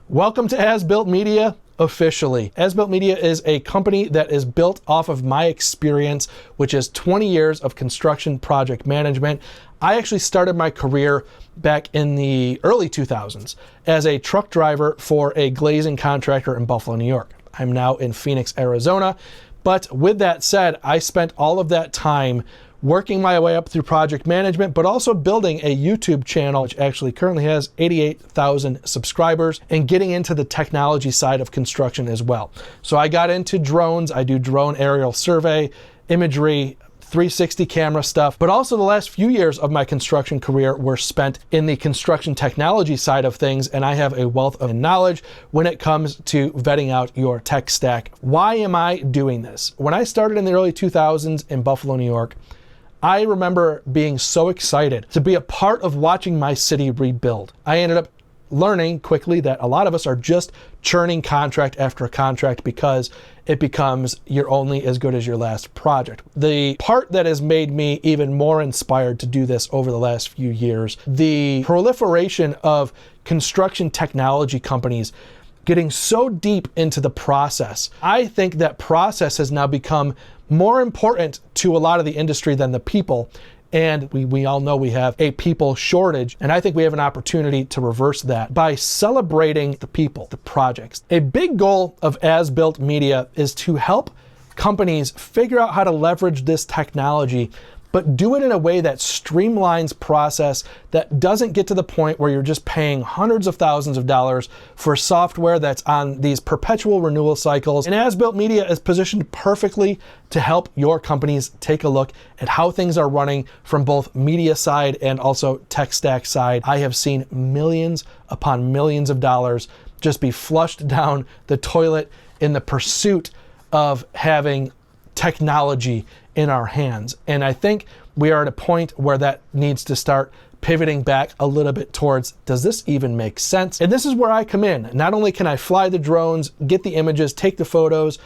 Welcome to asBUILT Media officially. asBUILT Media is a company that is built off of my experience, which is 20 years of construction project management. I actually started my career back in the early 2000s as a truck driver for a glazing contractor in Buffalo, New York. I'm now in Phoenix, Arizona. But with that said, I spent all of that time working my way up through project management, but also building a YouTube channel, which actually currently has 88,000 subscribers, and getting into the technology side of construction as well. So I got into drones. I do drone aerial survey, imagery, 360 camera stuff, but also the last few years of my construction career were spent in the construction technology side of things, and I have a wealth of knowledge when it comes to vetting out your tech stack. Why am I doing this? When I started in the early 2000s in Buffalo, New York, I remember being so excited to be a part of watching my city rebuild. I ended up learning quickly that a lot of us are just churning contract after contract because it becomes you're only as good as your last project. The part that has made me even more inspired to do this over the last few years, the proliferation of construction technology companies getting so deep into the process. I think that process has now become more important to a lot of the industry than the people. And we all know we have a people shortage. And I think we have an opportunity to reverse that by celebrating the people, the projects. A big goal of asBUILT Media is to help companies figure out how to leverage this technology, but do it in a way that streamlines process, that doesn't get to the point where you're just paying hundreds of thousands of dollars for software that's on these perpetual renewal cycles. And asBUILT Media is positioned perfectly to help your companies take a look at how things are running from both media side and also tech stack side. I have seen millions upon millions of dollars just be flushed down the toilet in the pursuit of having technology in our hands. And I think we are at a point where that needs to start pivoting back a little bit towards, does this even make sense? And this is where I come in. Not only can I fly the drones, get the images, take the photos,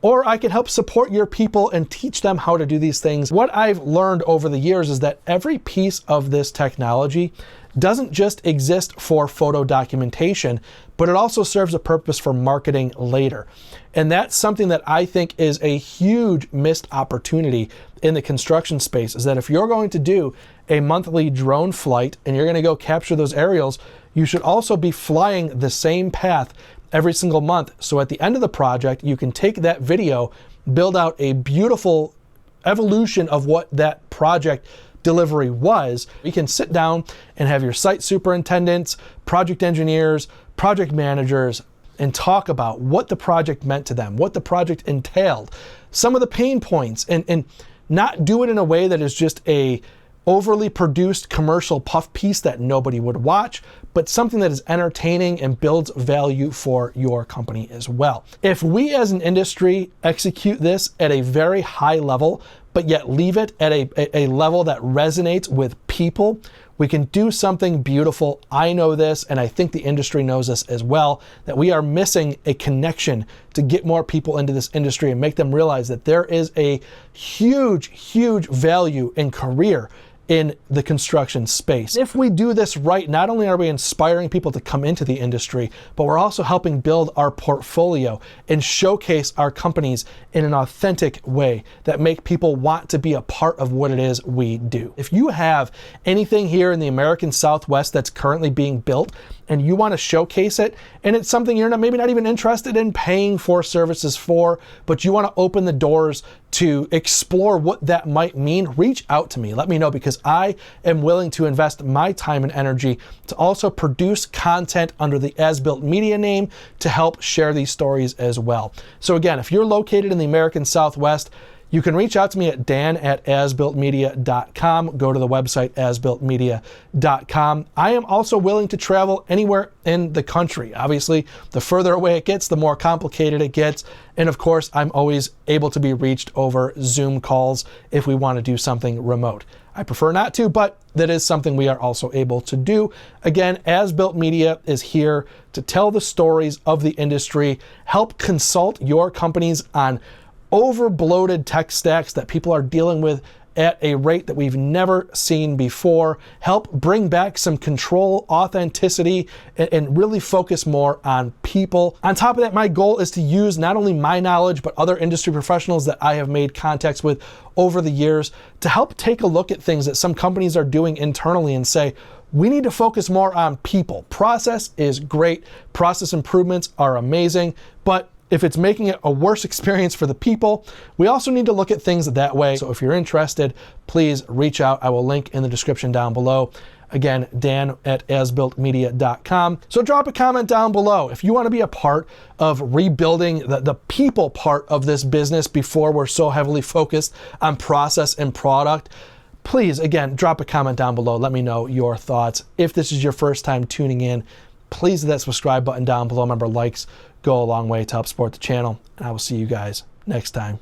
or I can help support your people and teach them how to do these things. What I've learned over the years is that every piece of this technology doesn't just exist for photo documentation, but it also serves a purpose for marketing later. And that's something that I think is a huge missed opportunity in the construction space, is that if you're going to do a monthly drone flight and you're going to go capture those aerials, you should also be flying the same path every single month. So at the end of the project, you can take that video, build out a beautiful evolution of what that project delivery was. You can sit down and have your site superintendents, project engineers, project managers, and talk about what the project meant to them, what the project entailed, some of the pain points, and not do it in a way that is just a overly produced commercial puff piece that nobody would watch, but something that is entertaining and builds value for your company as well. If we as an industry execute this at a very high level, but yet leave it at a level that resonates with people, we can do something beautiful. I know this, and I think the industry knows this as well, that we are missing a connection to get more people into this industry and make them realize that there is a huge, huge value in career in the construction space. If we do this right, not only are we inspiring people to come into the industry, but we're also helping build our portfolio and showcase our companies in an authentic way that make people want to be a part of what it is we do. If you have anything here in the American Southwest that's currently being built and you want to showcase it, and it's something you're maybe not even interested in paying for services for, but you want to open the doors to explore what that might mean, reach out to me. Let me know, because I am willing to invest my time and energy to also produce content under the asBUILT Media name to help share these stories as well. So again, if you're located in the American Southwest, you can reach out to me at dan@asbuiltmedia.com. Go to the website asbuiltmedia.com. I am also willing to travel anywhere in the country. Obviously, the further away it gets, the more complicated it gets. And of course, I'm always able to be reached over Zoom calls if we want to do something remote. I prefer not to, but that is something we are also able to do. Again, asBUILT Media is here to tell the stories of the industry, help consult your companies on over bloated tech stacks that people are dealing with at a rate that we've never seen before, help bring back some control, authenticity, and really focus more on people. On top of that, my goal is to use not only my knowledge, but other industry professionals that I have made contacts with over the years to help take a look at things that some companies are doing internally and say, we need to focus more on people. Process is great. Process improvements are amazing, but if it's making it a worse experience for the people, we also need to look at things that way. So if you're interested, please reach out. I will link in the description down below. Again, Dan at asBUILTmedia.com. So drop a comment down below if you want to be a part of rebuilding the people part of this business before we're so heavily focused on process and product. Please, again, drop a comment down below. Let me know your thoughts. If this is your first time tuning in, please hit that subscribe button down below. Remember, likes go a long way to help support the channel. And I will see you guys next time.